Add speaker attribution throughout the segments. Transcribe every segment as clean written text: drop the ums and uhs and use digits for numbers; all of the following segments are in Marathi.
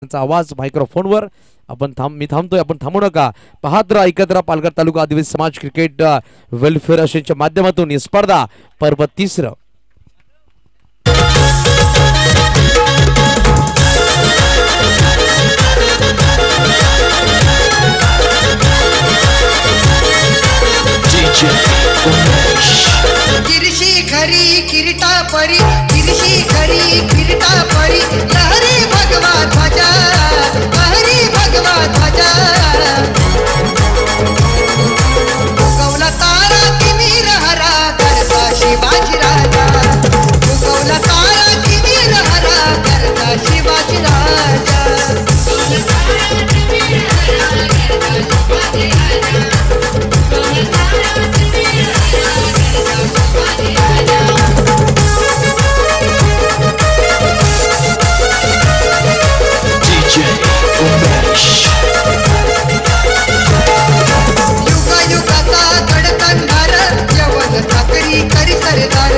Speaker 1: त्यांचा आवाज मायक्रोफोनवर आपण मी थांबतोय, आपण थांबू नका. पाहत राहा, ऐकत राहा. पालघर तालुका आदिवासी समाज क्रिकेट वेलफेअर असोसिएशनच्या माध्यमातून ही स्पर्धा पर्व 3.
Speaker 2: गिरशी खरी किरीटा परी, गिरशी खरी किरीटा परी, लहरी भगवा ध्वजा, लहरी भगवा ध्वजा. उगवला तारा तिमिर हरा, करता शिवाजी राजा. उगवला तारा तिमिर हरा, करता शिवाजी राजा. उगवला तारा तिमिर हरा, करता शिवाजी राजा. उगवला तारा तिमिर हरा, करता शिवाजी राजा. युगा युगाचा गडकंधार, यवन साखरी करी सरदार.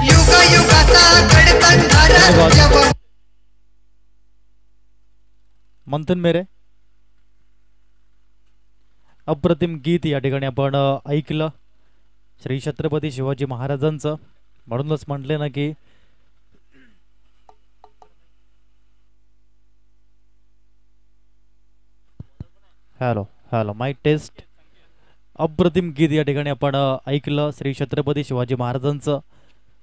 Speaker 2: युगा युगाचा गडकंधार, यवन.
Speaker 3: मंथन मेरे अप्रतिम गीत या ठिकाणी आपण ऐकलं श्री छत्रपती शिवाजी महाराजांचं. म्हणूनच म्हटले ना की हॅलो हॅलो माईक टेस्ट. अप्रतिम गीत या ठिकाणी आपण ऐकलं श्री छत्रपती शिवाजी महाराजांचं.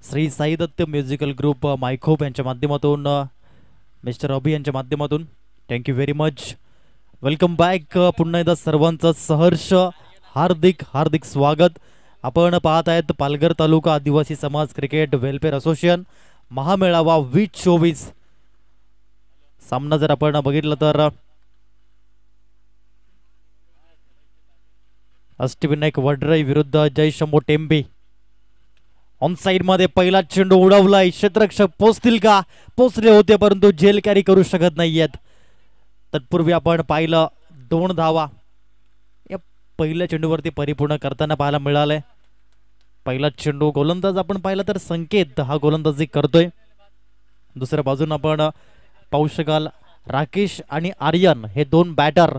Speaker 3: श्री साई दत्त म्युझिकल ग्रुप मायखोप यांच्या माध्यमातून, मिस्टर अभि यांच्या माध्यमातून. Thank you very much. Welcome back. पुन्हा एकदा सर्वांचं सहर्ष हार्दिक हार्दिक स्वागत. आपण पाहत आहेत पालघर तालुका आदिवासी समाज क्रिकेट वेलफेअर असोसिएशन महामेळावा 2024 सामना जर आपण बघितलं तर अष्टविनायक वडराई विरुद्ध जय शंभू टेंबे. ऑन साइड मध्ये पहिला चेंडू उडवलाय. क्षेत्ररक्षक पोचतील का? पोचले होते परंतु जेल कॅरी करू शकत नाहीयेत. तत्पूर्वी आपण पाहिलं 2 धावा या पहिल्या चेंडूवरती परिपूर्ण करताना पाहायला मिळाले. पहिला चेंडू गोलंदाज आपण पाहिला तर संकेत हा गोलंदाजी करतोय. दुसऱ्या बाजून आपण पाहू शकाल राकेश आणि आर्यन हे 2 बॅटर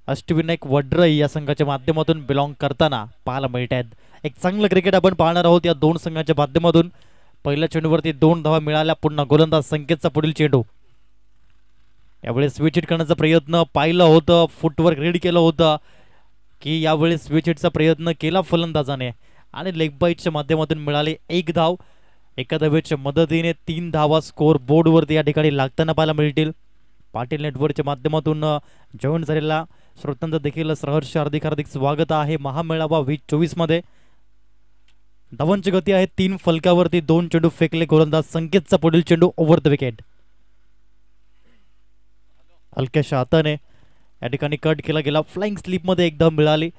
Speaker 3: अष्टविनायक वडराई या संघाच्या माध्यमातून बिलॉंग करताना पाहायला मिळत आहेत. एक चांगलं क्रिकेट आपण पाहणार आहोत या 2 संघाच्या माध्यमातून. पहिल्या चेंडूवरती 2 धावा मिळाल्या. पुन्हा गोलंदाज संकेतचा पुढील चेंडू. यावेळी स्विच हिट करण्याचा प्रयत्न पाहिलं होतं, फुटवर्क रीड केलं होतं की यावेळी स्विच हिटचा प्रयत्न केला फलंदाजाने आणि लेग बाईटच्या माध्यमातून मिळाले 1 धाव. एका धावेच्या मदतीने 3 धावा स्कोर बोर्डवरती या ठिकाणी लागताना पाहायला मिळतील. पाटील नेटवर्कच्या माध्यमातून जॉईन झालेला श्रोत्यांचं देखील सहर्ष हार्दिक हार्दिक स्वागत आहे महामेळावा 2024 मध्ये. धावांची गती आहे 3 फलकावरती. 2 चेंडू फेकले गोलंदाज संकेतचा पुढील चेंडू ओव्हर द विकेट. हलक्याशा हाताने या ठिकाणी कट केला गेला. फ्लाइंग स्लिप मध्ये 1 धाव मिळाली.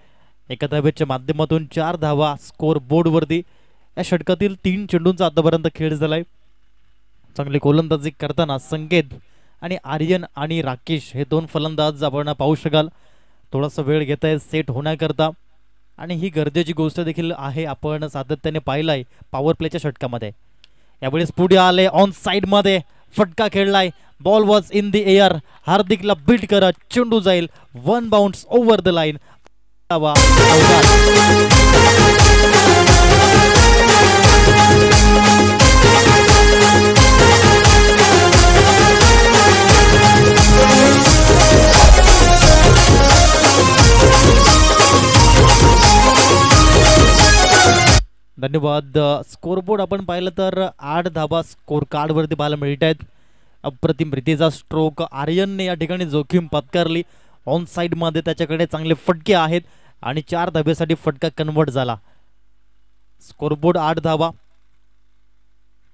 Speaker 3: एका धावेच्या माध्यमातून 4 धावा स्कोर बोर्डवरती. या षटकातील 3 चेंडूंचा आतापर्यंत खेळ झालाय. चांगली गोलंदाजी करताना संकेत आणि आर्यन आणि राकेश हे 2 फलंदाज आपण पाहू शकाल. थोडासा वेळ घेत आहे सेट होण्याकरता आणि ही गरजेची गोष्ट देखील आहे. आपण सातत्याने पाहिलाय पॉवर प्लेच्या षटकामध्ये. यावेळेस पुढे आले ऑन साइड मध्ये फटका खेळलाय. Ball was in the air. हार्दिकला बीट करत चेंडू जाईल 1 बाउंस ओव्हर द लाईन. धन्यवाद. स्कोरबोर्ड आपण पाहिलं तर 8 धावा स्कोर कार्ड वरती पाहायला मिळत आहेत. अप्रतिम रीतीचा स्ट्रोक आर्यनने या ठिकाणी जोखीम पत्कारली. ऑन साइड मध्ये त्याच्याकडे चांगले फटके आहेत आणि 4 धाब्यासाठी फटका कन्वर्ट झाला. स्कोरबोर्ड 8 धावा.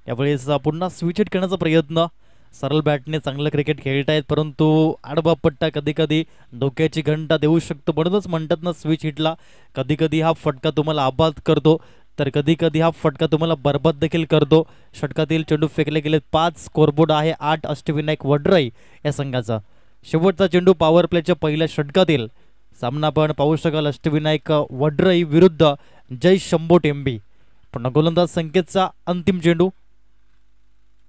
Speaker 3: यावेळेस पुन्हा स्विच हिट करण्याचा प्रयत्न. सरळ बॅटने चांगलं क्रिकेट खेळत आहेत परंतु आडवा पट्टा कधी कधी धोक्याची घंटा देऊ शकतो. म्हणूनच म्हणतात ना स्विच हिटला कधी कधी हा फटका तुम्हाला आबाद करतो तर कधी कधी हा फटका तुम्हाला बरबाद देखील करतो. षटकातील चेंडू फेकले गेले 5. स्कोरबोर्ड आहे 8 अष्टविनायक वडराई या संघाचा. शेवटचा चेंडू पॉवर प्लेच्या पहिल्या षटकातील सामना आपण पाहू शकाल. अष्टविनायक वडराई विरुद्ध जय शंभू टेंबे. पुन्हा गोलंदाज संकेतचा अंतिम चेंडू,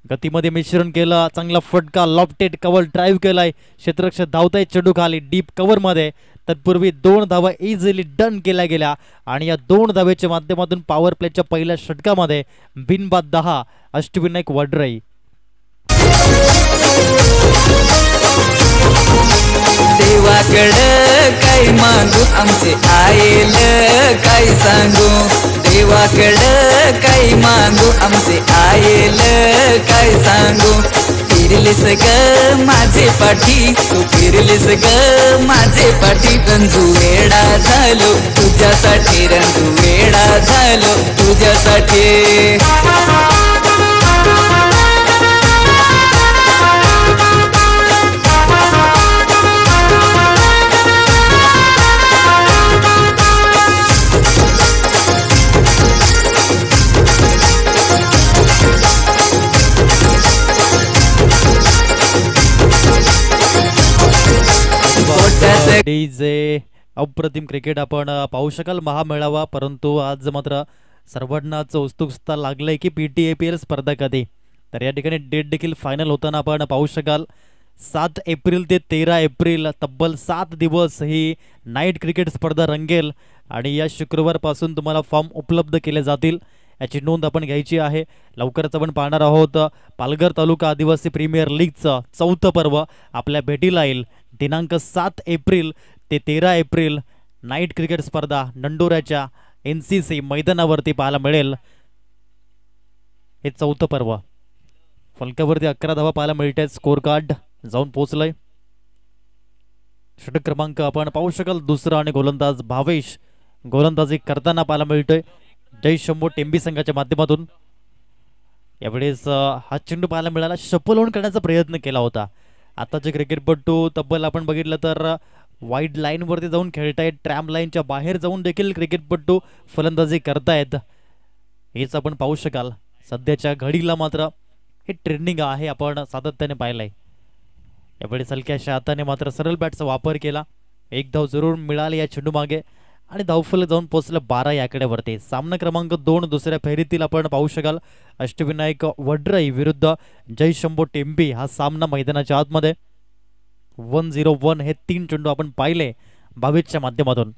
Speaker 3: गतीमध्ये मिश्रण केलं, चांगला फटका, लॉफ्टेड कव्हर ड्राईव्ह केलाय, क्षेत्ररक्षक धावताय चेंडू खाली डीप कव्हर मध्ये. तत्पूर्वी 2 धावा इझिली डन केल्या गेल्या आणि या 2 धावेच्या माध्यमातून पॉवर प्लेच्या पहिल्या षटकामध्ये बिनबाद 10 अष्टविनायक वडराई.
Speaker 4: देवाकडं काय मागू आमचे आईल काय सांगू, देवाकडं काय मागू आमचे आईल काय सांगू. फिरलीस ग माझे पाठी, तू फिरलीस ग माझे पाठी. रंजू वेडा झालो तुझ्यासाठी, रंजू वेडा झालो तुझ्यासाठी.
Speaker 3: डीजे अप्रतिम क्रिकेट आपण पाहू शकाल महामेळावा. परंतु आज मात्र सर्वांनाच उत्सुकता लागलंय की PTAPL स्पर्धा कधी. तर या ठिकाणी डेट देखील फायनल होताना आपण पाहू शकाल 7 एप्रिल ते 13 एप्रिल तब्बल 7 दिवस ही नाईट क्रिकेट स्पर्धा रंगेल आणि या शुक्रवारपासून तुम्हाला फॉर्म उपलब्ध केले जातील, याची नोंद आपण घ्यायची आहे. लवकरच आपण पाहणार आहोत पालघर तालुका आदिवासी प्रीमियर लीगचं 4थं पर्व आपल्या भेटीला येईल. दिनांक 7 एप्रिल ते 13 एप्रिल नाईट क्रिकेट स्पर्धा नंडोऱ्याच्या NCC मैदानावरती पाहायला मिळेल. हे 4थं पर्व. फलकावरती 11 धावा पाहायला मिळतात, स्कोर कार्ड जाऊन पोहोचलंय. षटक क्रमांक आपण पाहू शकाल 2रा आणि गोलंदाज भावेश गोलंदाजी करताना पाहायला मिळतोय जय शंभू टेंबी संघाच्या माध्यमातून. यावेळेस हा चेंडू पाहायला मिळाला, शफल होऊन करण्याचा प्रयत्न केला होता. आताचे क्रिकेटपटू तब्बल आपण बघितलं तर वाईड लाईन वरती जाऊन खेळतायत, ट्रॅम लाईनच्या बाहेर जाऊन देखील क्रिकेटपटू फलंदाजी करतायत, हेच आपण पाहू शकाल. सध्याच्या घडीला मात्र हे ट्रेंडिंग आहे, आपण सातत्याने पाहिलंय. यावेळी हलक्याशा हाताने मात्र सरळ बॅटचा वापर केला, 1 धाव जरूर मिळाली या चेंडू मागे आणि धावफलक जाऊन पोहोचलं 12 या आकड्यावरती. सामना क्रमांक 2 दुसऱ्या फेरीतील आपण पाहू शकाल अष्टविनायक वडराई विरुद्ध जय शंभू टेंबी. हा सामना मैदानाच्या आतमध्ये 1-0-1 हे 3 चेंडू आपण पाहिले 22च्या माध्यमातून.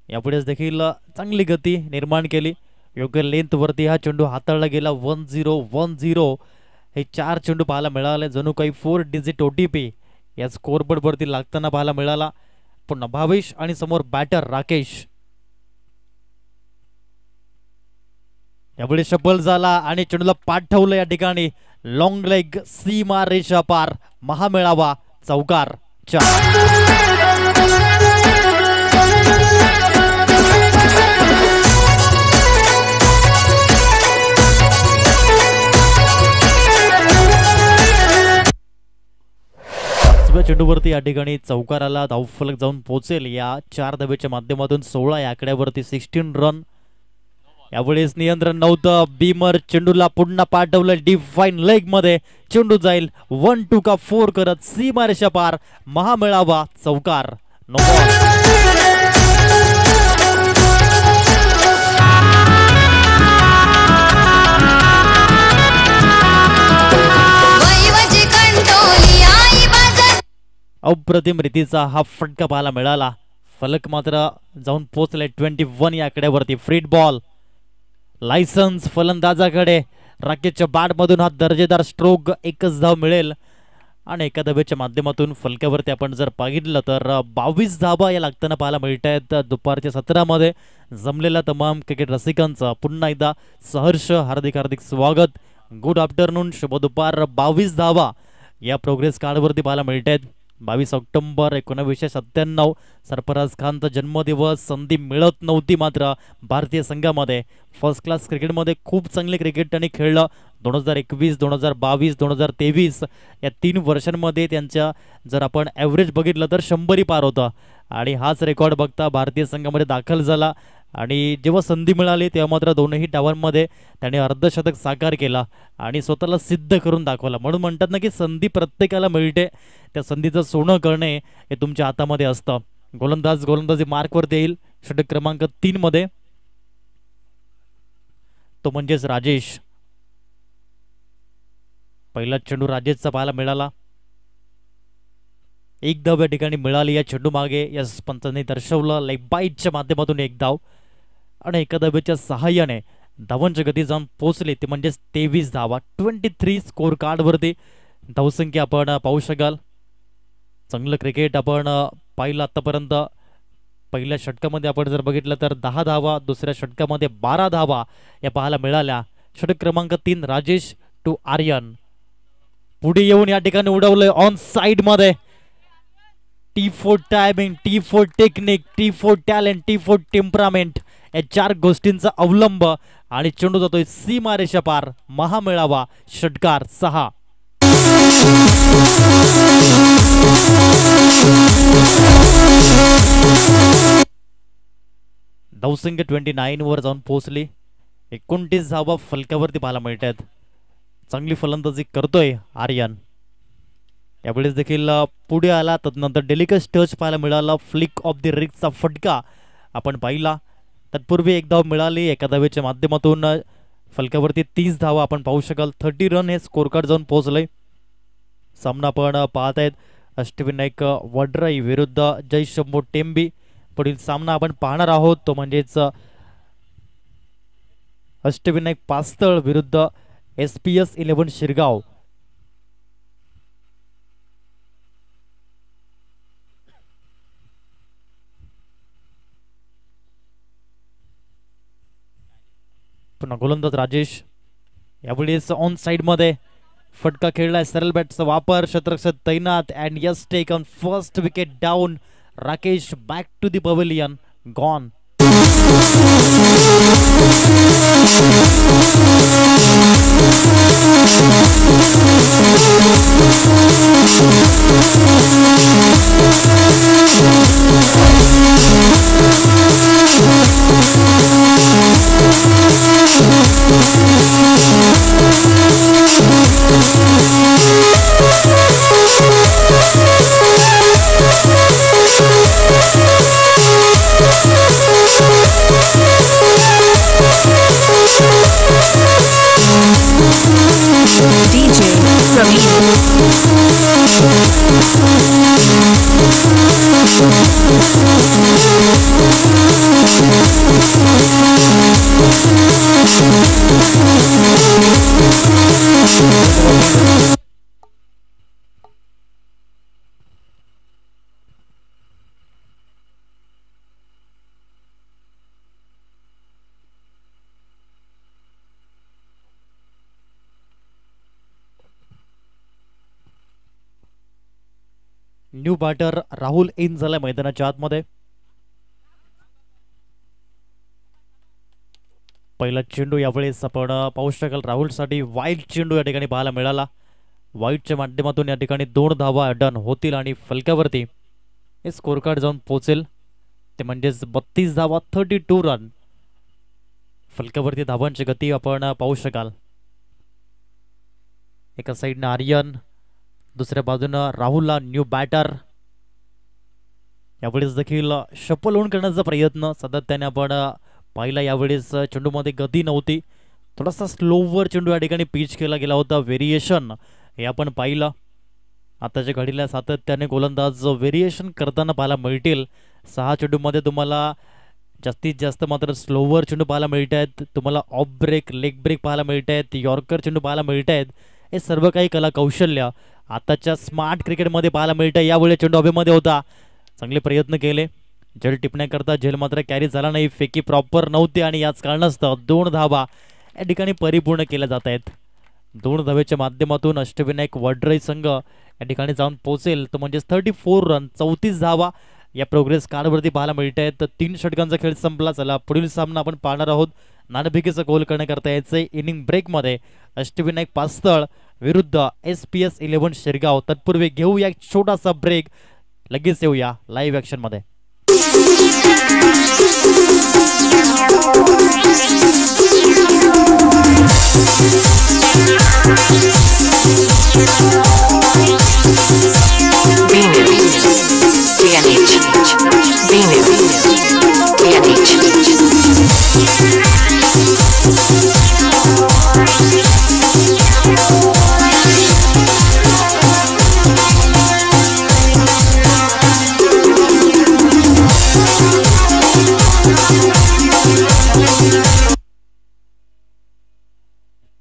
Speaker 3: यापुढेच देखील चांगली गती निर्माण केली, योग्य लेंथ वरती हा चेंडू हाताळला गेला. 1-0-1-0 हे 4 चेंडू पाहायला मिळाले, जणू काही 4 डिजिट OTP या स्कोरबोर्ड वरती लागताना पाहायला मिळाला. पुन्हा भावेश आणि समोर बॅटर राकेश. यापुढे शफल झाला आणि चेंडूला पाठवलं या ठिकाणी लॉंग लेग, सीमा रेषा पार, महामेळावा चौकार 4. चेंडूवरती या ठिकाणी चौकाराला धावफलक जाऊन पोहोचेल. या 4 धावेच्या माध्यमातून 16 या आकड्यावरती 16 रन. यावेळेस नियंत्रण नव्हतं, बीमर चेंडूला पुन्हा पाठवलं डीप फाईन लेग मध्ये, चेंडू जाईल 1-2 का 4 करत सीमारेषा पार, महामेळावा चौकार. अप्रतिम रीतीचा हा फटका पाहायला मिळाला, फलक मात्र जाऊन पोहोचले 21 या आकड्यावरती. फ्रीड बॉल, लायसन्स फलंदाजाकडे, राकेशच्या बॅट मधून हा दर्जेदार स्ट्रोक, 1च धाव मिळेल आणि एका धावेच्या माध्यमातून फलकावरती आपण जर पाहिलं तर 22 धावा या लागताना पाहायला मिळत आहेत. दुपारच्या सत्रामध्ये जमलेल्या तमाम क्रिकेट रसिकांचं पुन्हा एकदा सहर्ष हार्दिक स्वागत. गुड आफ्टरनून, शुभ दुपार. 22 धावा या प्रोग्रेस कार्डवरती पाहायला मिळत आहेत. 22 ऑक्टोबर 1997 सरफराज खानचा जन्मदिवस. संधी मिळत नव्हती मात्र भारतीय संघामध्ये फर्स्ट क्लास क्रिकेटमध्ये खूप चांगले क्रिकेट त्यांनी खेळलं. 2021, 2022, 2023 या 3 वर्षांमध्ये त्यांच्या जर आपण ॲव्हरेज बघितलं तर 100 पार होतं आणि हाच रेकॉर्ड बघता भारतीय संघामध्ये दाखल झाला. आणि जेव्हा संधी मिळाली तेव्हा मात्र दोनही डावांमध्ये त्याने अर्धशतक साकार केला आणि स्वतःला सिद्ध करून दाखवला. म्हणून म्हणतात ना की संधी प्रत्येकाला मिळते, त्या संधीचं सोनं करणे हे तुमच्या हातामध्ये असतं. गोलंदाजी मार्कवरती येईल षटक क्रमांक 3 मध्ये. तो म्हणजेच राजेश. पहिला चेंडू राजेशचा पाहायला मिळाला. एक धाव या ठिकाणी मिळाली या चेंडू मागे. यस पंचांनी दर्शवलं लेग बाईटच्या माध्यमातून एक धाव आणि एका धावेच्या सहाय्याने धावांची गती जाऊन पोहोचली ते म्हणजेच 23 धावा. 23 स्कोर कार्डवरती धावसंख्या आपण पाहू शकाल. चांगलं क्रिकेट आपण पाहिलं आतापर्यंत. पहिल्या षटकामध्ये आपण जर बघितलं तर 10 धावा, दुसऱ्या षटकामध्ये 12 धावा या पाहायला मिळाल्या. षटक क्रमांक 3 राजेश टू आर्यन पुढे येऊन या ठिकाणी उडवलंय ऑन साइड मध्ये. T4 timing, T4 technique, T4 talent, T4 temperament या 4 गोष्टींचा अवलंब आणि चेंडू जातोय सीमारेषा पार. महामेळावा षटकार 6. धावसंख्या 29 वर जाऊन पोहोचली. 29 धावा फलकावरती पाहायला मिळतात. चांगली फलंदाजी करतोय आर्यन. यावेळेस देखील पुढे आला. तदनंतर डेलिकेट टच पाहायला मिळाला. फ्लिक ऑफ द रिस्टचा फटका आपण पाहिला. तत्पूर्वी एक धाव मिळाली. एका धावेच्या माध्यमातून फलकावरती 30 धावा आपण पाहू शकाल. 30 रन हे स्कोर कार्ड जाऊन पोहोचले. सामना आपण पाहत आहेत अष्टविनायक वडराई विरुद्ध जयशंभू टेंबी. पुढील सामना आपण पाहणार आहोत तो म्हणजेच अष्टविनायक पास्तळ विरुद्ध SPS 11 शिरगाव. पुन्हा गोलंदाज राजेश. यावेळेस ऑन साइड मध्ये फटका खेळलाय. सरळ बॅटचा वापर. क्षेत्ररक्षक तैनात and yes take on first wicket down. Rakesh back to the pavilion. Gone.
Speaker 5: DJ
Speaker 3: new batter Rahul in झाला मैदानाच्या आतमध्ये. पहिला चेंडू यावेळेस आपण पाहू शकाल राहुलसाठी वाईट चेंडू या ठिकाणी पाहायला मिळाला. वाईटच्या माध्यमातून या ठिकाणी 2 धावा डन होतील आणि फलकावरती हे स्कोर कार्ड जाऊन पोहोचेल ते म्हणजेच 32 धावा 32 रन. फलकावरती धावांची गती आपण पाहू शकाल. एका साईडनं आर्यन, दुसऱ्या बाजूनं राहुलला न्यू बॅटर. यावेळेस देखील शफल होऊन करण्याचा प्रयत्न सातत्याने आपण पाहिला. यावेळेस चेंडूमध्ये गती नव्हती. थोडासा स्लोवर चेंडू या ठिकाणी पिच केला गेला होता. व्हेरिएशन हे आपण पाहिलं. आताच्या घडीला सातत्याने गोलंदाज व्हेरिएशन करताना पाहायला मिळतील. 6 चेंडूमध्ये तुम्हाला जास्तीत जास्त मात्र स्लोवर चेंडू पाहायला मिळत आहेत. तुम्हाला ऑफ ब्रेक, लेग ब्रेक पाहायला मिळत आहेत. यॉर्कर चेंडू पाहायला मिळत आहेत. हे सर्व काही कला कौशल्य आताच्या स्मार्ट क्रिकेटमध्ये पाहायला मिळतं. यावेळी चेंडू हवेमध्ये होता. चांगले प्रयत्न केले झेल टिपण्याकरता. झेल मात्र कॅरी झाला नाही. फेकी प्रॉपर नव्हती आणि याच कारणास्तव 2 धावा या ठिकाणी परिपूर्ण केल्या जात आहेत. 2 धावेच्या माध्यमातून अष्टविनायक वडराई संघ या ठिकाणी जाऊन पोहोचेल तो म्हणजेच 34 रन 34 धावा या प्रोग्रेस कार्डवरती पाहायला मिळत आहेत. 3 षटकांचा खेळ संपला. चला पुढील सामना आपण पाहणार आहोत. नाणेफेकीचा गोल करण्याकरता याचे इनिंग ब्रेकमध्ये अष्टविनायक पास्तळ विरुद्ध SPS 11 शिरगाव. तत्पूर्वी घेऊया एक छोटासा ब्रेक. लगेच येऊया लाईव्ह ॲक्शन मध्ये.
Speaker 5: BNH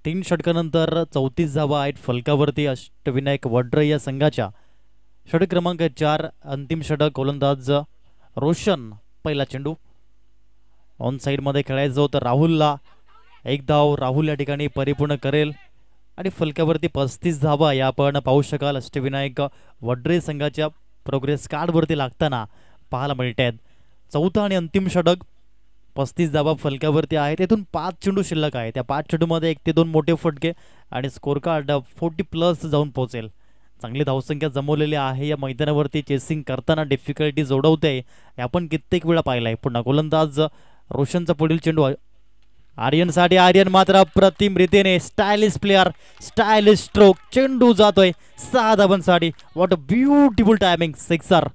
Speaker 3: तीन षटकानंतर 34 धावा आहेत फलकावरती अष्टविनायक वड्रे या संघाच्या. षटक क्रमांक 4 अंतिम षटक गोलंदाज रोशन. पहिला चेंडू ऑन साइड मध्ये खेळायचं होतं राहुलला. एक धाव राहुल या ठिकाणी परिपूर्ण करेल आणि फलकावरती 35 धावा या आपण पाहू शकाल अष्टविनायक वड्रे संघाच्या प्रोग्रेस कार्डवरती लागताना पाहायला मिळत आहेत. चौथा आणि अंतिम षटक 35 धावा फलकावरती आहे. त्यातून 5 चेंडू शिल्लक आहे. त्या 5 चेंडूमध्ये 1 ते 2 मोठे फटके आणि स्कोर कार्ड 40+ जाऊन पोहोचेल. चांगली धावसंख्या जमवलेली आहे. या मैदानावरती चेसिंग करताना डिफिकल्टी जोडवते आपण कित्येक वेळा पाहिलाय. पुन्हा गोलंदाज रोशनचा पुढील चेंडू आर्यनसाठी. आर्यन मात्र अप्रतिम रीतीने स्टायलिश प्लेअर, स्टायलिश स्ट्रोक, चेंडू जातोय 6 धावांसाठी. What a beautiful timing, sixer.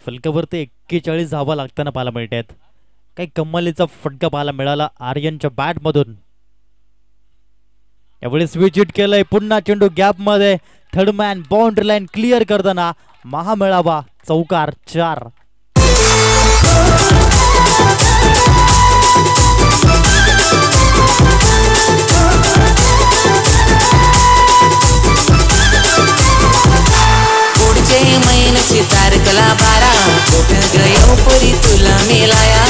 Speaker 3: फलकावरती 41 धावा लागताना पाहायला मिळत आहेत. काही कमालीचा फटका पाहायला मिळाला आर्यनच्या बॅटमधून. यावेळी स्विच हिट केलंय. पुन्हा चेंडू गॅप मध्ये. Third man boundary line clear करताना महामेळावा चौकार 4.
Speaker 4: पुढचे महिन्याची तारकला 12 परी तुला मेलाया.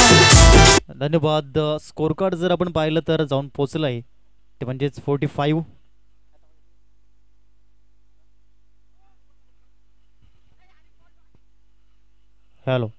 Speaker 3: धन्यवाद. स्कोर कार्ड जर आपण पाहिलं तर जाऊन पोहोचलंय ते म्हणजेच 45. हॅलो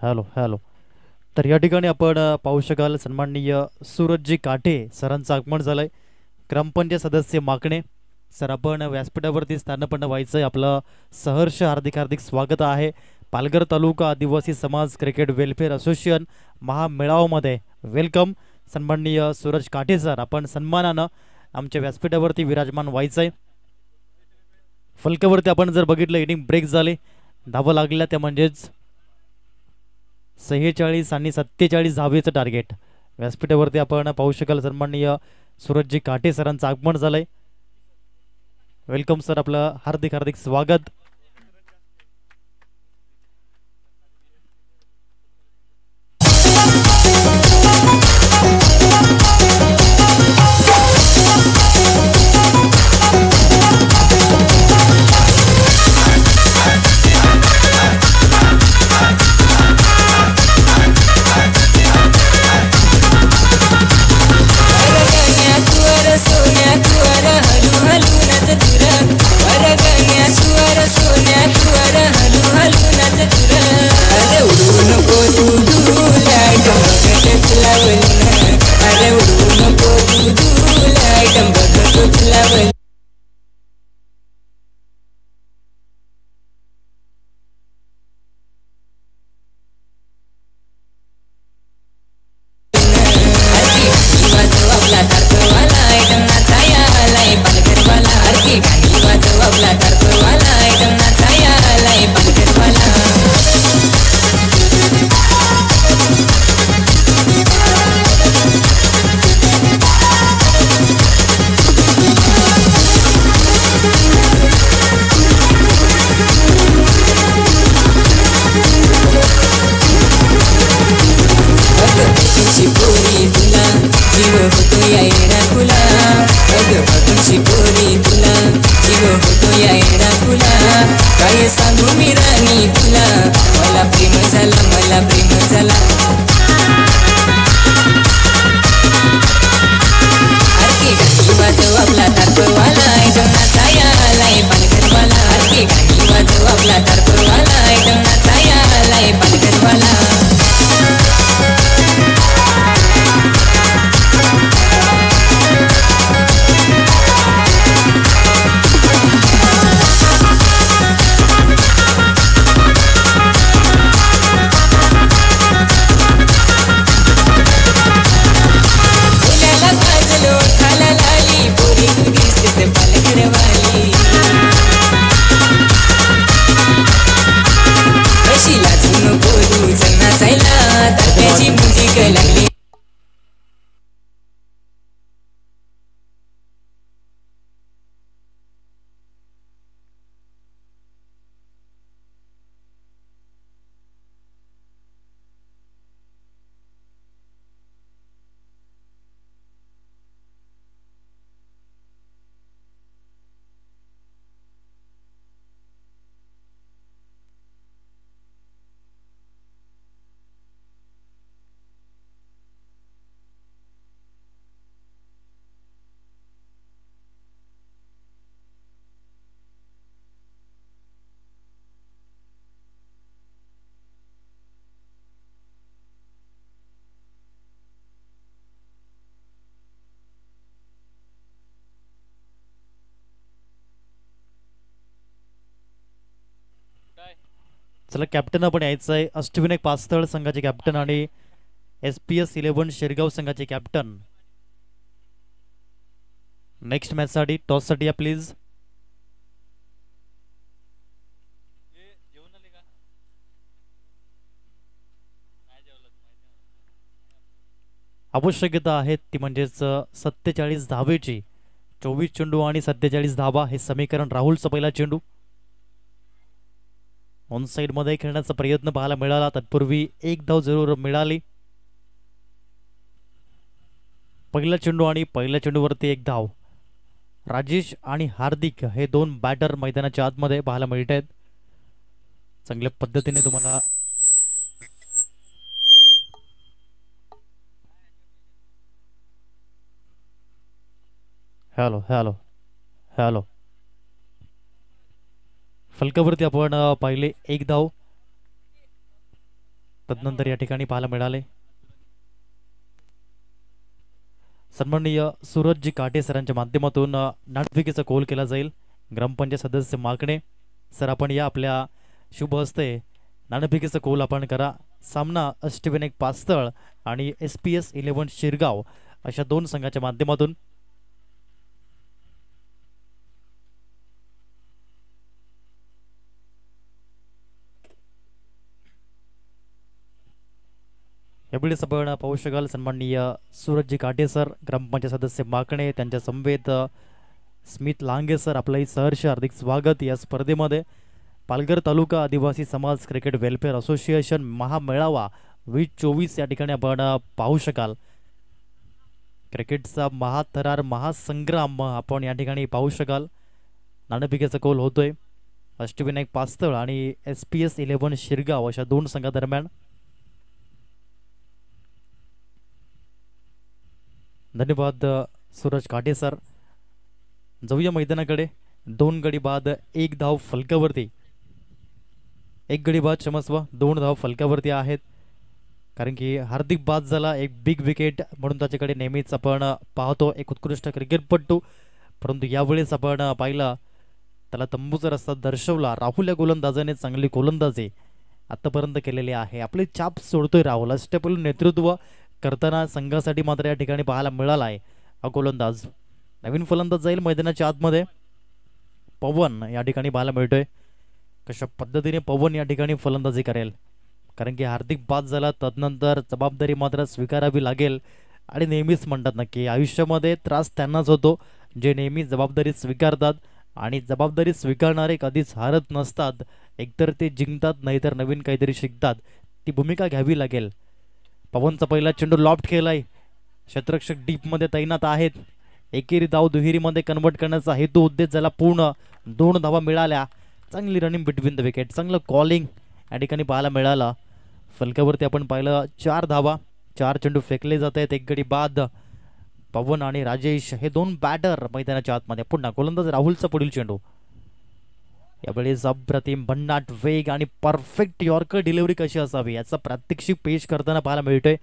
Speaker 3: हॅलो हॅलो तर या ठिकाणी आपण पाहू शकाल सन्माननीय सूरजजी काटे सरांचं आगमन झालंय. ग्रामपंचायत सदस्य माकणे सर, आपण व्यासपीठावरती स्थानपन्न व्हायचंय. आपलं सहर्ष हार्दिक हार्दिक स्वागत आहे. पालघर तालुका आदिवासी समाज क्रिकेट वेलफेअर असोसिएशन महामेळाव्यामध्ये वेलकम. सन्माननीय सूरज काटे सर, आपण सन्मानानं आमच्या व्यासपीठावरती विराजमान व्हायचंय. फलकावरती आपण जर बघितलं इनिंग ब्रेक झाले, धावा लागल्या त्या म्हणजेच 46 आणि 47 धावेचं टार्गेट. व्यासपीठावरती आपण पाहू शकाल सन्माननीय सूरजजी काटे सरांचं आगमन झालंय. वेलकम सर, आपलं हार्दिक हार्दिक स्वागत.
Speaker 4: या येडा फुला काय सांगू मी राणी तुला मला प्रेम झाला मला प्रेम झाला आरती गाणी वाजव आपला तारपवाला जेवणाचा यालाय पालघरवाला आरती गाणी वाजव आपला तारपवाला जेवणाचा यालाय पालघरवाला
Speaker 3: चला कॅप्टन आपण यायचं आहे अष्टविनायक पास्थळ संघाचे कॅप्टन आणि SPS 11 शेरगाव संघाचे कॅप्टन नेक्स्ट मॅच साठी टॉस साठी या प्लीज आवश्यकता आहे ती म्हणजेच 47 धावेची 24 चेंडू आणि 47 धावा हे समीकरण राहुलचा पहिला चेंडू ऑन साइड मध्ये खेळण्याचा प्रयत्न पाहायला मिळाला तत्पूर्वी एक धाव जरूर मिळाली पहिला चेंडू आणि पहिल्या चेंडूवरती एक धाव राजेश आणि हार्दिक हे दोन बॅटर मैदानाच्या आतमध्ये पाहायला मिळत आहेत चांगल्या पद्धतीने तुम्हाला हॅलो हॅलो हॅलो फलकावरती आपण पाहिले एक धाव तदनंतर या ठिकाणी पाहायला मिळाले सन्माननीय सूरजजी काटे सरांच्या माध्यमातून नाटविकेचा कॉल केला जाईल ग्रामपंचायत सदस्य मागणे सर आपण या आपल्या शुभ हस्ते नाणेफेकीचा कॉल आपण करा सामना अष्टविनायक पास्थळ आणि SPS 11 शिरगाव अशा दोन संघाच्या माध्यमातून यावेळेस आपण पाहू शकाल सन्माननीय सूरजजी काटे सर ग्रामपंचायत सदस्य माकणे त्यांच्या समवेत स्मित लांगे सर आपलंही सहर्ष हार्दिक स्वागत या स्पर्धेमध्ये पालघर तालुका आदिवासी समाज क्रिकेट वेलफेअर असोसिएशन महामेळावा 2024 या ठिकाणी आपण पाहू शकाल क्रिकेटचा महाथरार महासंग्राम आपण या ठिकाणी पाहू शकाल नाणेफेकीचा कौल होतोय अष्टविनायक पास्थळ आणि SPS 11 शिरगाव अशा दोन संघादरम्यान धन्यवाद सूरज काटे सर जाऊया मैदानाकडे दोन गडी बाद एक धाव फलकावरती एक गडी बाद क्षमस्व दोन धाव फलकावरती आहेत कारण की हार्दिक बाद झाला एक बिग विकेट म्हणून त्याच्याकडे नेहमीच आपण पाहतो एक उत्कृष्ट क्रिकेटपटू परंतु यावेळेस आपण पाहिला त्याला तंबूचा रस्ता दर्शवला राहुल या गोलंदाजाने चांगली गोलंदाजी आतापर्यंत केलेली आहे आपली छाप सोडतोय राहुल अष्टपैलू नेतृत्व करताना संघासाठी मात्र या ठिकाणी पाहायला मिळाला आहे हा गोलंदाज नवीन फलंदाज जाईल मैदानाच्या आतमध्ये पवन या ठिकाणी पाहायला मिळतोय कशा पद्धतीने पवन या ठिकाणी फलंदाजी करेल कारण की हार्दिक बाद झाला तदनंतर जबाबदारी मात्र स्वीकारावी लागेल आणि नेहमीच म्हणतात ना की आयुष्यामध्ये त्रास त्यांनाच होतो जे नेहमी जबाबदारी स्वीकारतात आणि जबाबदारी स्वीकारणारे कधीच हारत नसतात एकतर ते जिंकतात नाहीतर नवीन काहीतरी शिकतात ती भूमिका घ्यावी लागेल पवनचा पहिला चेंडू लॉफ्ट केलाय क्षेत्ररक्षक डीप मध्ये तैनात आहेत एकेरी धाव दुहेरीमध्ये कन्वर्ट करण्याचा हेतू उद्देश झाला पूर्ण 2 धावा मिळाल्या. चांगली रनिंग बिटवीन द विकेट, चांगलं कॉलिंग या ठिकाणी पाहायला मिळालं. फलकावरती आपण पाहिलं 4 धावा, 4 चेंडू फेकले जात आहेत, एक गडी बाद. पवन आणि राजेश हे 2 बॅटर मैदानाच्या आतमध्ये. पुन्हा गोलंदाज राहुलचा पुढील चेंडू. यावेळेस अप्रतिम भन्नाट वेग आणि परफेक्ट यॉर्कर डिलिव्हरी कशी असावी याचा प्रात्यक्षिक पेश करताना पाहायला मिळतोय.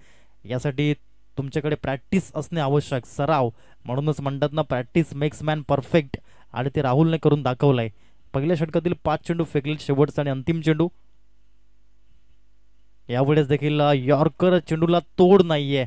Speaker 3: यासाठी तुमच्याकडे प्रॅक्टिस असणे आवश्यक, सराव. म्हणूनच म्हणतात ना, प्रॅक्टिस मेक्स मॅन परफेक्ट, आणि ते राहुलने करून दाखवलंय. पहिल्या षटकातील 5 चेंडू फेकले, शेवटचा आणि अंतिम चेंडू. यावेळेस देखील यॉर्कर चेंडूला तोड नाहीये,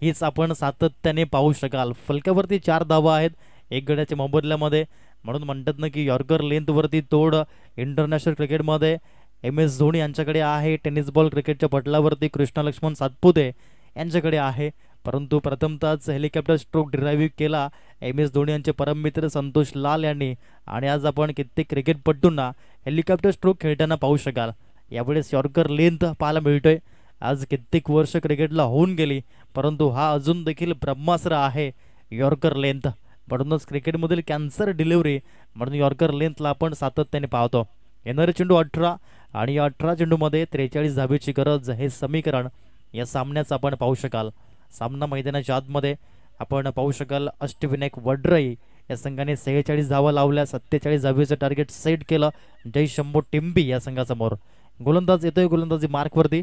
Speaker 3: हीच आपण सातत्याने पाहू शकाल. फलकावरती 4 धावा आहेत 1 गड्याच्या मोबदल्यामध्ये. म्हणून म्हणतात ना की यॉर्कर लेंथवरती तोड इंटरनॅशनल क्रिकेटमध्ये MS धोनी यांच्याकडे आहे. टेनिस बॉल क्रिकेटच्या पटलावरती कृष्णा लक्ष्मण सातपुते यांच्याकडे आहे. परंतु प्रथमतःच हेलिकॉप्टर स्ट्रोक ड्राईव्ह केला MS धोनी यांचे परममित्र संतोष लाल यांनी. आणि आज आपण कित्येक क्रिकेटपटूंना हेलिकॉप्टर स्ट्रोक खेळताना पाहू शकाल. यावेळेस यॉर्कर लेंथ पाहायला मिळतोय. आज कित्येक वर्ष क्रिकेटला होऊन गेली, परंतु हा अजून देखील ब्रह्मास्त्र आहे यॉर्कर लेंथ. म्हणूनच क्रिकेटमधील कॅन्सर डिलिव्हरी म्हणून यॉर्कर लेंथला आपण सातत्याने पाहतो. येणारे चेंडू 18 आणि या 18 चेंडूमध्ये 43 धावेची गरज, हे समीकरण या सामन्याचं आपण पाहू शकाल. सामना मैदानाच्या आतमध्ये आपण पाहू शकाल. अष्टविनायक वडराई या संघाने 46 धावा लावल्या, 47 धावेचं टार्गेट सेट केलं जय शंभू टिंबी या संघासमोर. गोलंदाज येतोय गोलंदाजी मार्कवरती.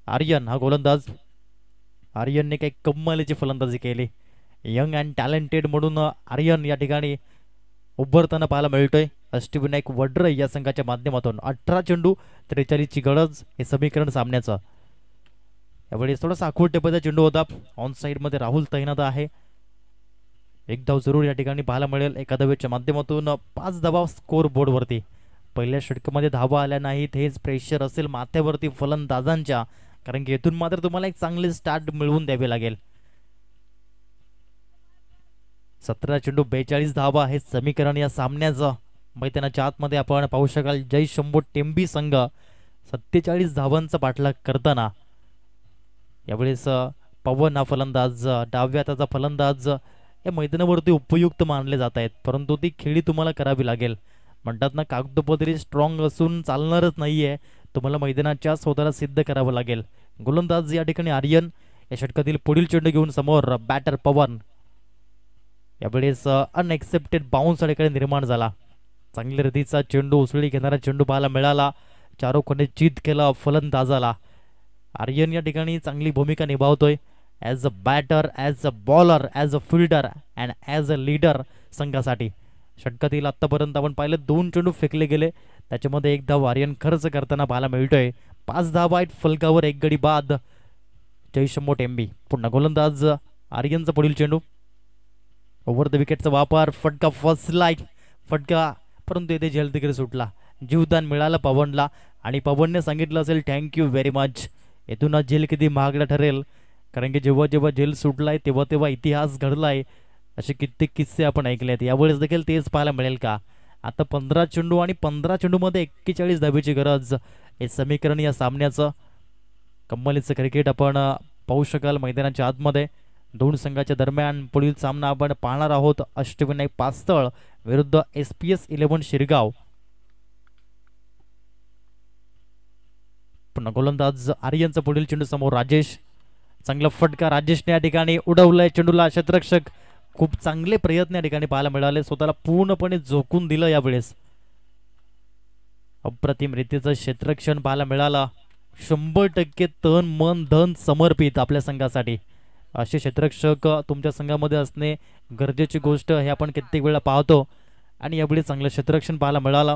Speaker 3: आर्यन हा गोलंदाज. आर्यनने काही कमालीची फलंदाजी केली. यंग अँड टॅलेंटेड म्हणून आर्यन या ठिकाणी उभरताना पाहायला मिळतोय अष्टविनायक वडराई या संघाच्या माध्यमातून. 18 चेंडू 43ची गरज, हे समीकरण सामन्याचं. यावेळेस थोडासा आखूड टेपाचा चेंडू होता. ऑन साइड मध्ये राहुल तैनात आहे. 1 धाव जरूर या ठिकाणी पाहायला मिळेल. एका धावेच्या माध्यमातून 5 धावा स्कोर बोर्डवरती. पहिल्या षटकामध्ये धावा आल्या नाहीत, हेच प्रेशर असेल माथ्यावरती फलंदाजांच्या, कारण की येथून मात्र तुम्हाला एक चांगले स्टार्ट मिळवून द्यावे लागेल. 17 चेंडू 42 धावा, हे समीकरण या सामन्याचं. मैदानाच्या आतमध्ये आपण पाहू शकाल जय शंभू टेंबी संघ 47 धावांचा पाठलाग करताना. यावेळेस पवन हा फलंदाज, डाव्या हाताचा फलंदाज या मैदानावरती उपयुक्त मानले जात आहेत, परंतु ती खेळी तुम्हाला करावी लागेल. म्हणतात ना, कागदोपत्री स्ट्रॉंग असून चालणारच नाहीये, तुम्हाला मैदानाच्या स्वतःला सिद्ध करावं लागेल. गोलंदाज या ठिकाणी आर्यन. या षटकातील पुढील चेंडू घेऊन समोर बॅटर पवन. यावेळेस अनएक्सेप्टेड बाउन्स या ठिकाणी निर्माण झाला. चांगल्या रीतीचा चेंडू, उसळी घेणारा चेंडू पाहायला मिळाला. चारोखंडे चित केला फलंदाजाला. आर्यन या ठिकाणी चांगली भूमिका निभावतोय as a batter, as a bowler, as a fielder and as a leader संघासाठी. षटकातील आत्तापर्यंत आपण पाहिलं 2 चेंडू फेकले गेले, त्याच्यामध्ये 1 धाव आर्यन खर्च करताना पाहायला मिळतोय. 5 धावा आहेत फलकावर, 1 गडी बाद. जयशंभू टेंबी. पुन्हा गोलंदाज आर्यनचा पुढील चेंडू. ओव्हर द विकेटचा वापर, फटका फर्स्ट लाईक फटका, परंतु येथे झेल देखील सुटला. जीवदान मिळालं पवनला आणि पवनने सांगितलं असेल थँक्यू व्हेरी मच. येथून झेल किती महागडा ठरेल, कारण की जेव्हा जेव्हा झेल सुटलाय तेव्हा तेव्हा इतिहास घडलाय. असे कित्येक किस्से आपण ऐकले आहेत. यावेळेस देखील तेच पाहायला मिळेल का? आता 15 चेंडू आणि 15 चेंडूमध्ये 41 धावेची गरज, हे समीकरण या सामन्याचं. कम्मलीचं क्रिकेट आपण पाहू शकाल मैदानाच्या आतमध्ये. 2 संघाच्या दरम्यान पुढील सामना आपण पाहणार आहोत. अष्टविनायक पास्तळ विरुद्ध SPS 11 शिरगाव. पुन्हा गोलंदाज आर्यनचा पुढील चेंडू समोर राजेश. चांगला फटका राजेशने या ठिकाणी उडवलाय चेंडूला. क्षेत्ररक्षक खूप चांगले प्रयत्न या ठिकाणी पाहायला मिळाले, स्वतःला पूर्णपणे झोकून दिलं. यावेळेस अप्रतिम रीतीचं क्षेत्ररक्षण पाहायला मिळालं. 100% तन मन धन समर्पित आपल्या संघासाठी. असे क्षेत्ररक्षक तुमच्या संघामध्ये असणे गरजेची गोष्ट, हे आपण कित्येक वेळा पाहतो. आणि यावेळी चांगलं क्षेत्ररक्षण पाहायला मिळालं.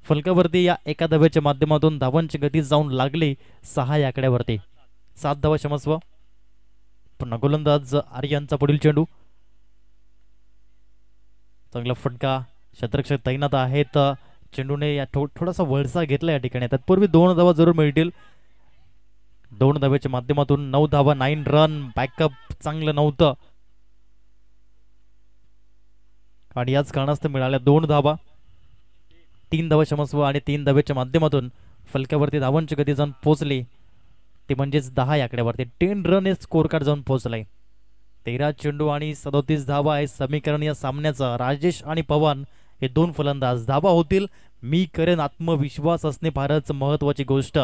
Speaker 3: फलकावरती या एका धावेच्या माध्यमातून धावांची गती जाऊन लागली 6 या आकड्यावरती. 7 धावा क्षमस्व. पुन्हा गोलंदाज आर्यनचा पुढील चेंडू. चांगला फटका, क्षेत्ररक्षक तैनात आहेत. चेंडूने या थोडासा वळसा घेतला या ठिकाणी. तत्पूर्वी 2 धावा जरूर मिळतील. 2 धावेच्या माध्यमातून 9 धावा, 9 रन. बॅकअप चांगलं नव्हतं आणि याच कारणास्तव मिळाल्या 2 धावा. 3 धावा क्षमस्व आणि 3 धावेच्या माध्यमातून फलक्यावरती धावांची गती जाऊन पोहोचली, ते म्हणजेच 10 या आकड्यावरती. 10 रन हे स्कोर कार्ड जाऊन पोहोचलाय. 13 चेंडू आणि 37 धावा आहे समीकरण या सामन्याचं. राजेश आणि पवन हे दोन फलंदाज धावा होतील. मी करेन आत्मविश्वास असणे फारच महत्वाची गोष्ट.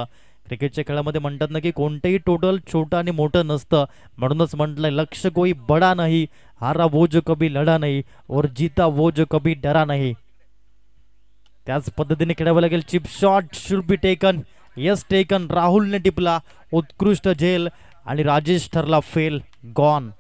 Speaker 3: क्रिकेटच्या खेळामध्ये म्हणतात ना की कोणतेही टोटल छोटं आणि मोठं नसतं. म्हणूनच म्हटलंय लक्ष्य कोई बडा नाही, हारा वो जो कभी लढा नाही और जीता वो जो कभी डरा नाही. त्याच पद्धतीने खेळावं लागेल. Chip shot should be taken. Yes taken. राहुलने टिपला. उत्कृष्ट झेल आणि राजेश ठरला फेल. गॉन.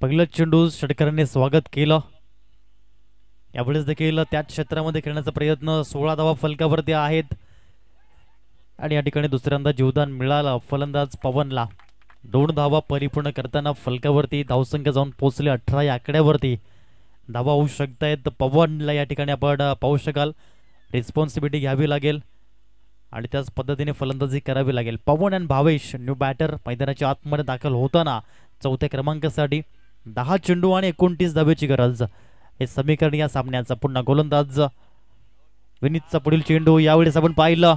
Speaker 3: पहिलं चेंडू षटकाराने स्वागत केलं. यावेळेस देखील त्याच क्षेत्रामध्ये खेळण्याचा प्रयत्न. 16 धावा फलकावरती आहेत आणि या ठिकाणी दुसऱ्यांदा जीवदान मिळालं फलंदाज पवनला. 2 धावा परिपूर्ण करताना फलकावरती धावसंख्या जाऊन पोहोचले 18 या आकड्यावरती. धावा होऊ शकतायत. पवनला या ठिकाणी आपण पाहू शकाल रिस्पॉन्सिबिलिटी घ्यावी लागेल आणि त्याच पद्धतीने फलंदाजी करावी लागेल. पवन आणि भावेश न्यू बॅटर मैदानाच्या आतमध्ये दाखल होताना 4थ्या क्रमांकासाठी 10 चेंडू आणि 29 धावेची गरज. हे समीकरण या सामन्याचा. पुन्हा गोलंदाज विनीतचा पुढील चेंडू. यावेळेस आपण पाहिलं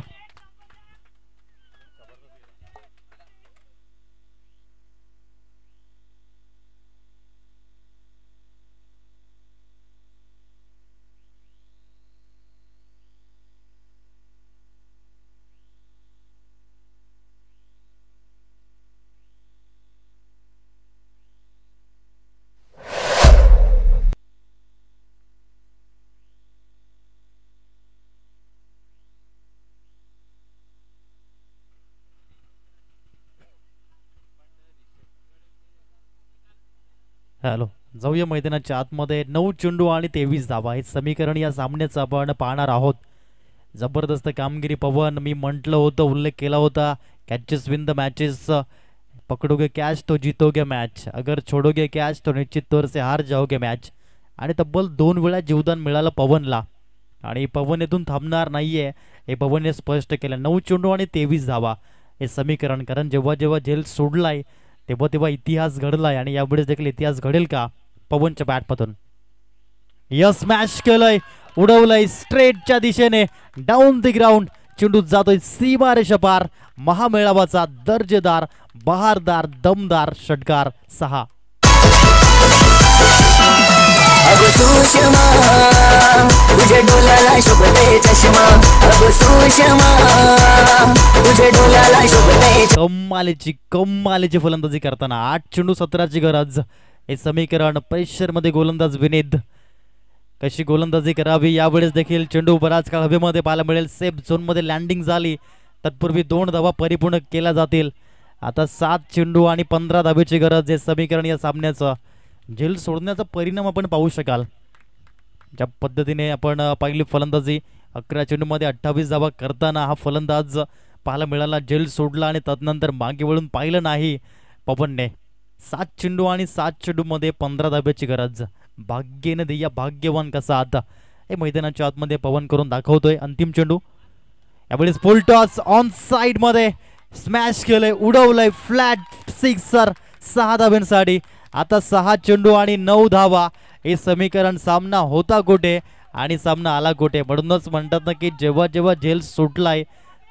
Speaker 3: हॅलो जाऊया मैदानाच्या आतमध्ये. 9 चेंडू आणि 23 धावा हे समीकरण या सामन्याचं आपण पाहणार आहोत. जबरदस्त कामगिरी पवन. मी म्हटलं होतं, उल्लेख केला होता, कॅचेस विन द मॅचेस. पकडोगे कॅच तो जीतोगे मॅच, अगर छोडोगे कॅच तो निश्चित तौर से हार जाओगे मॅच. आणि तब्बल 2 वेळा जीवदान मिळालं पवनला आणि पवन येथून थांबणार नाहीये हे पवनने स्पष्ट केलं. 9 चेंडू आणि 23 धावा हे समीकरण. कारण जेव्हा जेव्हा झेल सोडलाय तेव्हा तेव्हा इतिहास घडलाय आणि यावेळेस देखील इतिहास घडेल का पवनच्या बॅटमधून. यस मॅच केलंय. उडवलंय स्ट्रेटच्या दिशेने डाऊन द ग्राउंड. चेंडू जातोय सीमारेषा पार. महामेळावाचा दर्जेदार बहारदार दमदार षटकार 6.
Speaker 4: अब सुषमा तुझे डोलाला शोभते चष्मा. अब सुषमा तुझे डोलाला शोभते.
Speaker 3: कमालीची फलंदाजी करताना 8 चेंडू 17ची गरज. हे समीकरण. प्रेशर मध्ये गोलंदाज विनीत. कशी गोलंदाजी करावी. यावेळेस देखील चेंडू बराच काळ हवेमध्ये पाहायला मिळेल. सेफ झोन मध्ये लँडिंग झाली. तत्पूर्वी 2 धावा परिपूर्ण केल्या जातील. आता 7 चेंडू आणि 15 धावेची गरज. हे समीकरण या सामन्याचं. झेल सोडण्याचा परिणाम आपण पाहू शकाल. ज्या पद्धतीने आपण पाहिली फलंदाजी 11 चेंडूमध्ये 28 धावा करताना हा फलंदाज पाहायला मिळाला. झेल सोडला आणि तदनंतर मागे वळून पाहिलं नाही पवनने. 7 चेंडू आणि 7 चेंडूमध्ये 15 धाब्याची गरज. भाग्येने दैया भाग्यवान कसा आता हे मैदानाच्या आतमध्ये पवन करून दाखवतोय. अंतिम चेंडू यावेळेस फुल टॉस ऑन साइड मध्ये स्मॅश केलंय, उडवलंय फ्लॅट सिक्सर 6 धावांसाठी. आता 6 चेंडू आणि 9 धावा हे समीकरण. सामना होता कुठे आणि सामना आला कुठे. म्हणूनच म्हणतात ना की जेव्हा जेव्हा झेल सुटलाय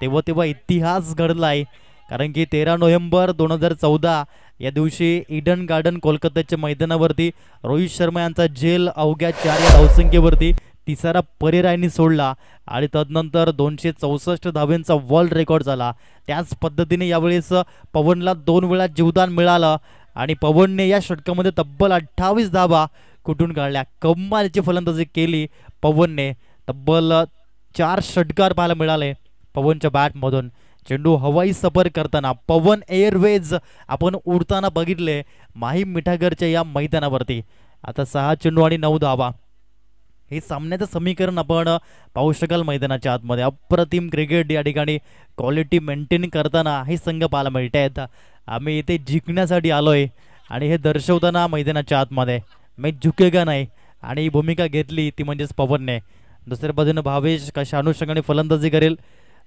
Speaker 3: तेव्हा तेव्हा इतिहास घडलाय. कारण की 13 नोव्हेंबर 2014 या दिवशी ईडन गार्डन कोलकात्याच्या मैदानावरती रोहित शर्मा यांचा झेल अवघ्या 4 या धावसंख्येवरती तिसरा परेरायनी सोडला आणि तदनंतर 264 धावांचा वर्ल्ड रेकॉर्ड झाला. त्याच पद्धतीने यावेळेस पवनला 2 वेळा जीवदान मिळालं आणि पवनने या षटकामध्ये तब्बल 28 धावा कुठून काढल्या. कमालीची फलंदाजी केली पवनने. तब्बल 4 षटकार पाहायला मिळाले पवनच्या बॅटमधून. चेंडू हवाई सफर करताना पवन एअरवेज आपण उडताना बघितले माहीम मिठागरच्या या मैदानावरती. आता 6 चेंडू आणि 9 धावा हे सामन्याचं समीकरण आपण पाहू शकाल मैदानाच्या आतमध्ये. अप्रतिम क्रिकेट या ठिकाणी क्वालिटी मेंटेन करताना हे संघ पाहायला मिळत आहेत. आम्ही इथे जिंकण्यासाठी आलोय आणि हे दर्शवताना मैदानाच्या आतमध्ये मॅच झुकेगा नाही आणि ही भूमिका घेतली ती म्हणजेच पवनने. दुसऱ्या बाजूने भावेश कशा अनुषंगाने फलंदाजी करेल.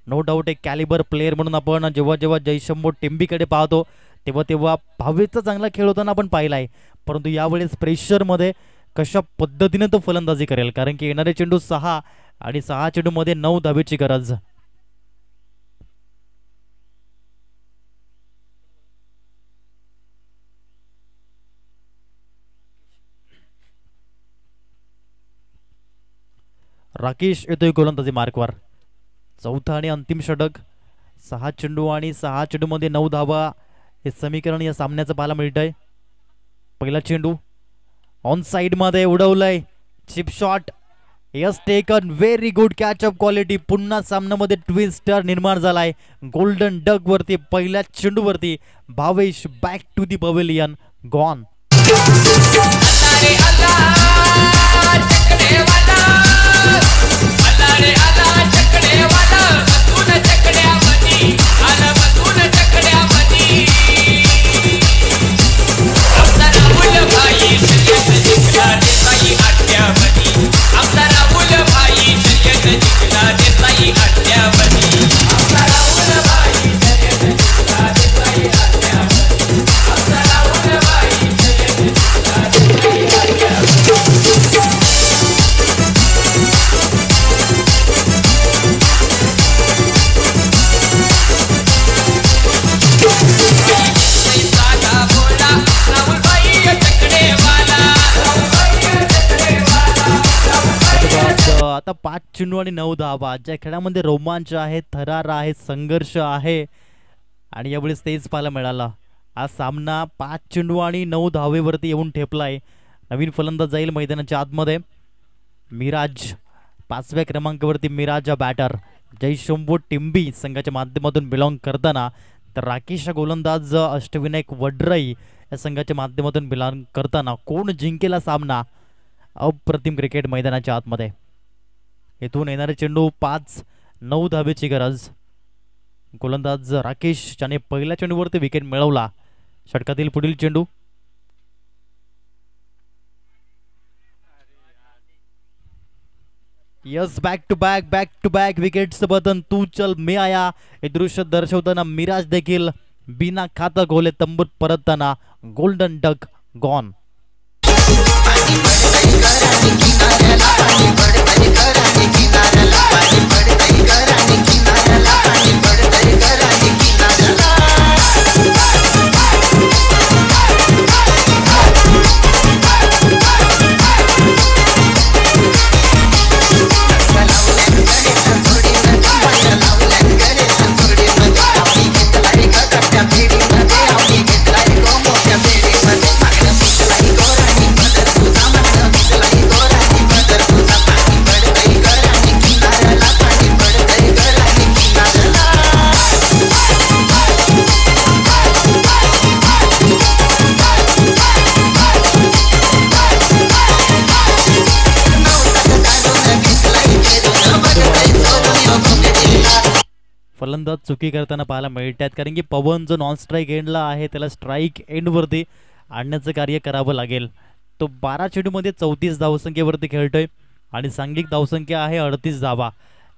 Speaker 3: नो डाऊट एक कॅलिबर प्लेअर म्हणून आपण जेव्हा जेव्हा जयशंभो टेंबीकडे पाहतो तेव्हा तेव्हा भावेशचा चांगला खेळ होताना आपण पाहिला आहे. परंतु यावेळेस प्रेशरमध्ये कशा पद्धतीने तो फलंदाजी करेल. कारण की येणारे चेंडू 6 आणि 6 चेंडूमध्ये 9 धावेची गरज. राकेश येतोय गोलंदाजी मार्कवर. चौथा आणि अंतिम षटक. 6 चेंडू आणि 6 चेंडूमध्ये 9 धावा हे समीकरण या सामन्याचं पाहायला मिळत आहे. पहिला चेंडू ऑन साइड मध्ये उडवलंय, chip shot. Yes taken, very good catch up quality. पुन्हा सामन्यामध्ये ट्विस्टर निर्माण झालाय गोल्डन डक वरती. पहिल्या चेंडूवरती Bhavesh back to the pavilion gone. आता 5 चेंडू आणि 9 धावा. ज्या खेळामध्ये रोमांच आहे, थरार आहे, संघर्ष आहे आणि यावेळेस तेच पाहायला मिळाला. हा सामना 5 चेंडू आणि 9 धावेवरती येऊन ठेपलाय. नवीन फलंदाज जाईल मैदानाच्या आतमध्ये. मिराज 5व्या क्रमांकावरती मिराज हा बॅटर. जयशंभो टिंबी संघाच्या माध्यमातून बिलॉंग करताना तर राकेश हा गोलंदाज अष्टविनायक वड्राई या संघाच्या माध्यमातून बिलॉंग करताना. कोण जिंकेला सामना. अप्रतिम क्रिकेट मैदानाच्या आतमध्ये. इथून येणारे चेंडू 5-9 धावेची गरज. गोलंदाज राकेश ज्याने पहिल्या चेंडूवरती विकेट मिळवला. षटकातील पुढील चेंडू yes back to back wickets बदन. तू चल मी आया हे दृश्य दर्शवताना मिराज देखील बिना खाता गोले तंबूत परतताना. Golden duck gone. फलंदाज चुकी करताना पाहायला मिळतात. कारण की पवन जो नॉन स्ट्राईक एंडला आहे त्याला स्ट्राईक एंडवरती आणण्याचं कार्य करावं लागेल. तो 12 चेंडूमध्ये 34 धावसंख्येवरती खेळतोय आणि सांघिक धावसंख्या आहे 38 धावा.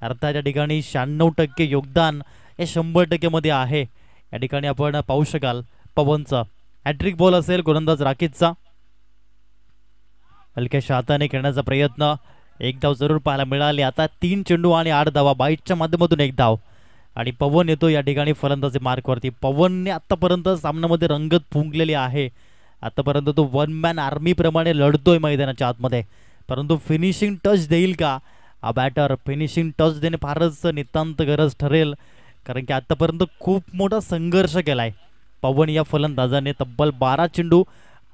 Speaker 3: अर्थात या ठिकाणी 96% योगदान हे 100% मध्ये आहे. या ठिकाणी आपण पाहू शकाल पवनचा हॅट्रिक बॉल असेल गोलंदाज राकेशचा. हलक्याशा हाताने खेळण्याचा प्रयत्न, एक धाव जरूर पाहायला मिळाली. आता 3 चेंडू आणि 8 धावा, 22च्या माध्यमातून 1 धाव आणि पवन येतो या ठिकाणी फलंदाजी मार्कवरती. पवनने आतापर्यंत सामन्यामध्ये रंगत फुंकलेली आहे. आतापर्यंत तो वन मॅन आर्मी प्रमाणे लढतोय मैदानाच्या आतमध्ये, परंतु फिनिशिंग टच देईल का हा बॅटर? फिनिशिंग टच देणे फारच नितांत गरज ठरेल, कारण की आतापर्यंत खूप मोठा संघर्ष केलाय पवन या फलंदाजाने. तब्बल 12 चेंडू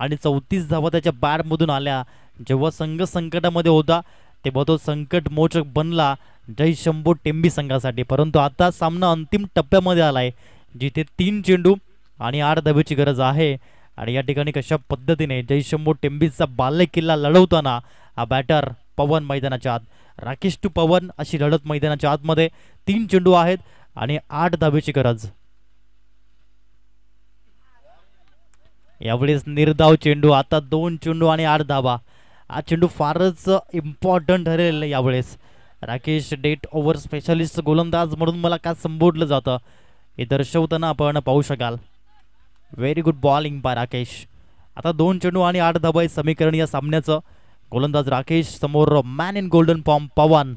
Speaker 3: आणि 34 धावा त्याच्या बॅटमधून आल्या. जेव्हा संघ संकटामध्ये होता तेव्हा तो संकट मोचक बनला जय शंभू टेंबी संघासाठी. परंतु आता सामना अंतिम टप्प्यामध्ये आलाय, जिथे 3 चेंडू आणि 8 धावेची गरज आहे. आणि या ठिकाणी कशा पद्धतीने जय शंभू टेंबीचा बाले किल्ला लढवताना हा बॅटर पवन मैदानाच्या आत, राकेश टू पवन अशी लढत मैदानाच्या आतमध्ये. 3 चेंडू आहेत आणि 8 धावेची गरज. यावेळेस निर्धाव चेंडू, आता 2 चेंडू आणि 8 धावा. हा चेंडू फारच इम्पॉर्टंट ठरेल यावेळेस. राकेश डेट ओव्हर स्पेशलिस्ट गोलंदाज म्हणून मला का संबोधलं जातं हे दर्शवताना आपण पाहू शकाल. Very good bowling bye Rakesh. आता 2 चेंडू आणि 8 धावा हे समीकरण या सामन्याचं. गोलंदाज राकेश समोर मॅन इन गोल्डन फॉर्म पवन.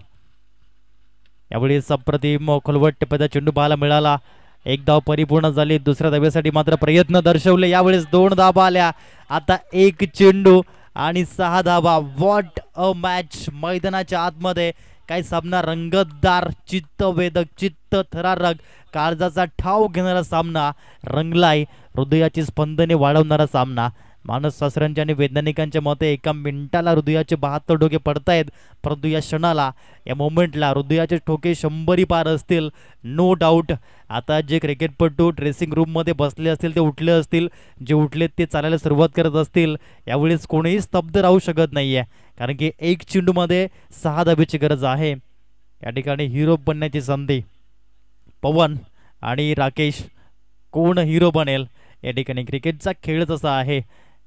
Speaker 3: यावेळेस अप्रतिम खोलवट टिप्याचा चेंडू पाहायला मिळाला. 1 धाव परिपूर्ण झाली. दुसऱ्या धावेसाठी मात्र प्रयत्न दर्शवले. यावेळेस 2 धावा आल्या. आता 1 चेंडू आणि 6 धावा. व्हॉट अ मॅच मैदानाच्या आतमध्ये. काही सामना रंगतदार, चित्तवेधक, चित्त थरारक, काळजाचा ठाव घेणारा सामना रंगलाय. हृदयाची स्पंदने वाढवणारा सामना. मानसशास्त्रज्ञ आणि वैज्ञानिकांच्या मते एका मिनिटाला हृदयाचे 72 ठोके पडतायत, परंतु या क्षणाला, या मोमेंटला हृदयाचे ठोके 100 पार असतील, नो डाऊट. आता जे क्रिकेटपटू ड्रेसिंग रूममध्ये बसले असतील ते उठले असतील, जे उठलेत ते चालायला सुरुवात करत असतील. यावेळेस कोणीही स्तब्ध राहू शकत नाहीये, कारण की 1 चेंडूमध्ये 6 धावेची गरज आहे. या ठिकाणी हिरो बनण्याची संधी. पवन आणि राकेश, कोण हिरो बनेल? या ठिकाणी क्रिकेटचा खेळच असा आहे.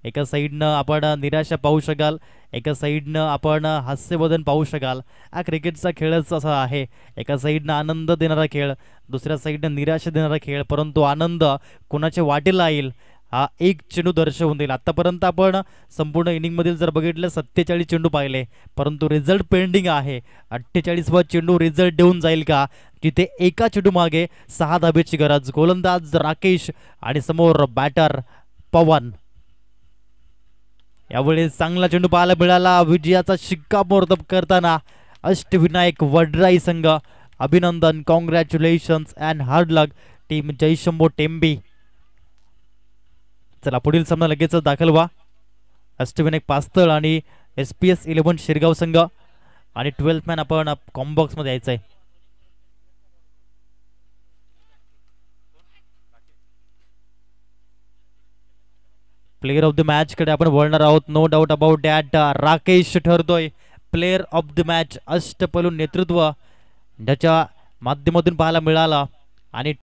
Speaker 3: एका साईडनं आपण निराशा पाहू शकाल, एका साईडनं आपण हास्यवदन पाहू शकाल. हा क्रिकेटचा खेळच असा आहे. एका साईडनं आनंद देणारा खेळ, दुसऱ्या साईडनं निराशा देणारा खेळ, परंतु आनंद कोणाच्या वाटेला येईल हा 1 चेंडू दर्शवून देईल. आतापर्यंत आपण संपूर्ण इनिंगमधील जर बघितलं 47 चेंडू पाहिले, परंतु रिझल्ट पेंडिंग आहे. 48वा चेंडू रिझल्ट देऊन जाईल का? जिथे एका चेंडू मागे 6 धावेची गरज. गोलंदाज राकेश आणि समोर बॅटर पवन. यावेळेस चांगला चेंडू पाहायला मिळाला. विजयाचा शिक्कामोर्तब करताना अष्टविनायक वडराई संघ. अभिनंदन, congratulations and hard luck team Jai Shambhu Tembi. चला पुढील सामना लगेचच दाखल व्हा. अष्टविनायक पास्तळ आणि SPS 11 शिरगाव संघ आणि 12th मॅन आपण कॉम्बॉक्स मध्ये यायचंय. प्लेयर ऑफ द मॅच कडे आपण वळणार आहोत. No doubt about that. Rakesh ठरतोय प्लेयर ऑफ द मॅच. अष्टपैलू नेतृत्व ज्याच्या माध्यमातून पाहायला मिळाला आणि